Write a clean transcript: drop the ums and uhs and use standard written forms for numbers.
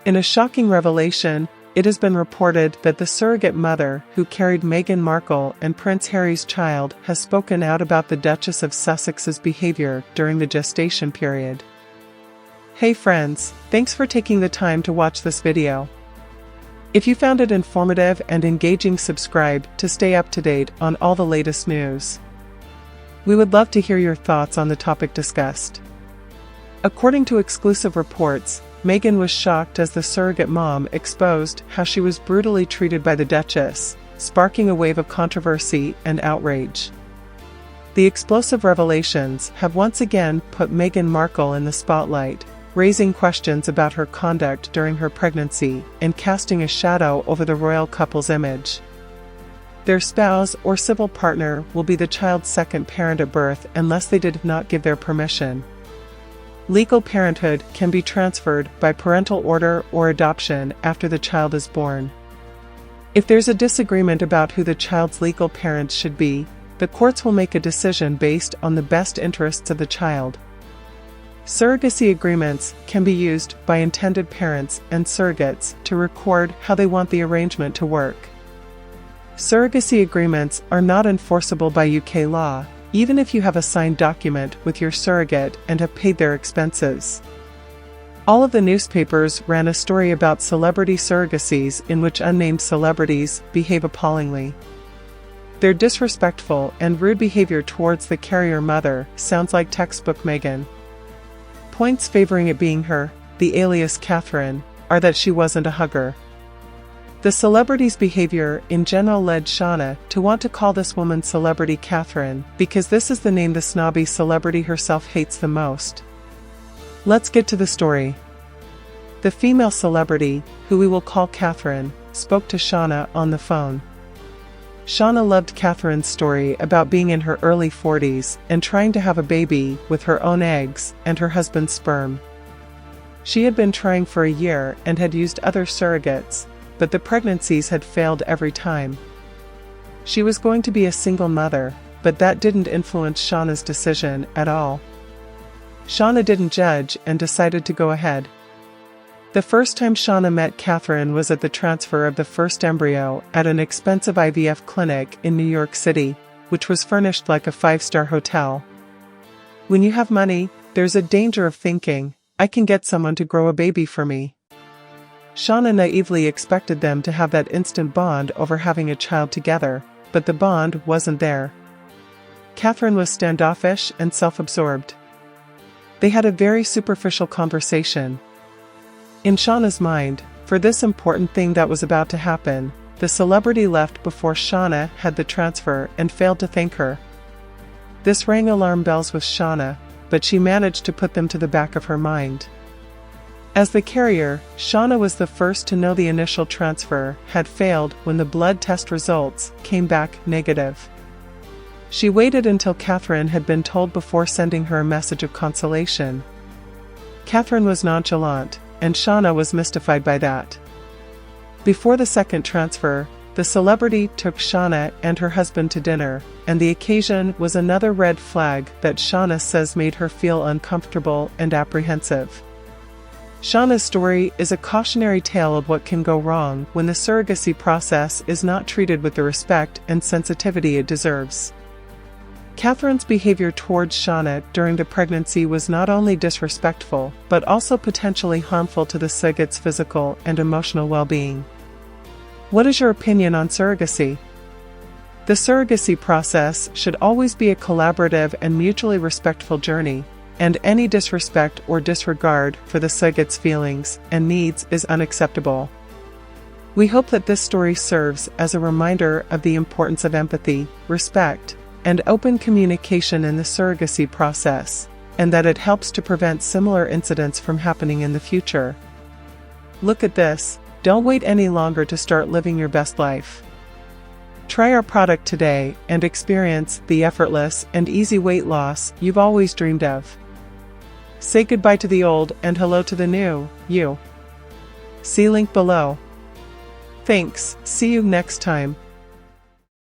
In a shocking revelation, it has been reported that the surrogate mother who carried Meghan Markle and Prince Harry's child has spoken out about the Duchess of Sussex's behavior during the gestation period. Hey friends, thanks for taking the time to watch this video. If you found it informative and engaging, subscribe to stay up to date on all the latest news. We would love to hear your thoughts on the topic discussed. According to exclusive reports, Meghan was shocked as the surrogate mom exposed how she was brutally treated by the Duchess, sparking a wave of controversy and outrage. The explosive revelations have once again put Meghan Markle in the spotlight, raising questions about her conduct during her pregnancy and casting a shadow over the royal couple's image. Their spouse or civil partner will be the child's second parent at birth unless they did not give their permission. Legal parenthood can be transferred by parental order or adoption after the child is born. If there's a disagreement about who the child's legal parents should be, the courts will make a decision based on the best interests of the child. Surrogacy agreements can be used by intended parents and surrogates to record how they want the arrangement to work. Surrogacy agreements are not enforceable by UK law, even if you have a signed document with your surrogate and have paid their expenses. All of the newspapers ran a story about celebrity surrogacies in which unnamed celebrities behave appallingly. Their disrespectful and rude behavior towards the carrier mother sounds like textbook Meghan. Points favoring it being her, the alias Catherine, are that she wasn't a hugger. The celebrity's behavior in general led Shauna to want to call this woman Celebrity Catherine because this is the name the snobby celebrity herself hates the most. Let's get to the story. The female celebrity, who we will call Catherine, spoke to Shauna on the phone. Shauna loved Catherine's story about being in her early 40s and trying to have a baby with her own eggs and her husband's sperm. She had been trying for a year and had used other surrogates, but the pregnancies had failed every time. She was going to be a single mother, but that didn't influence Shauna's decision at all. Shauna didn't judge and decided to go ahead. The first time Shauna met Catherine was at the transfer of the first embryo at an expensive IVF clinic in New York City, which was furnished like a 5-star hotel. When you have money, there's a danger of thinking, I can get someone to grow a baby for me. Shauna naively expected them to have that instant bond over having a child together, but the bond wasn't there. Catherine was standoffish and self-absorbed. They had a very superficial conversation. In Shauna's mind, for this important thing that was about to happen, the celebrity left before Shauna had the transfer and failed to thank her. This rang alarm bells with Shauna, but she managed to put them to the back of her mind. As the carrier, Shauna was the first to know the initial transfer had failed when the blood test results came back negative. She waited until Catherine had been told before sending her a message of consolation. Catherine was nonchalant, and Shauna was mystified by that. Before the second transfer, the celebrity took Shauna and her husband to dinner, and the occasion was another red flag that Shauna says made her feel uncomfortable and apprehensive. Shauna's story is a cautionary tale of what can go wrong when the surrogacy process is not treated with the respect and sensitivity it deserves. Catherine's behavior towards Shauna during the pregnancy was not only disrespectful, but also potentially harmful to the surrogate's physical and emotional well-being. What is your opinion on surrogacy? The surrogacy process should always be a collaborative and mutually respectful journey, and any disrespect or disregard for the surrogate's feelings and needs is unacceptable. We hope that this story serves as a reminder of the importance of empathy, respect, and open communication in the surrogacy process, and that it helps to prevent similar incidents from happening in the future. Look at this, don't wait any longer to start living your best life. Try our product today and experience the effortless and easy weight loss you've always dreamed of. Say goodbye to the old and hello to the new you. See link below. Thanks, see you next time.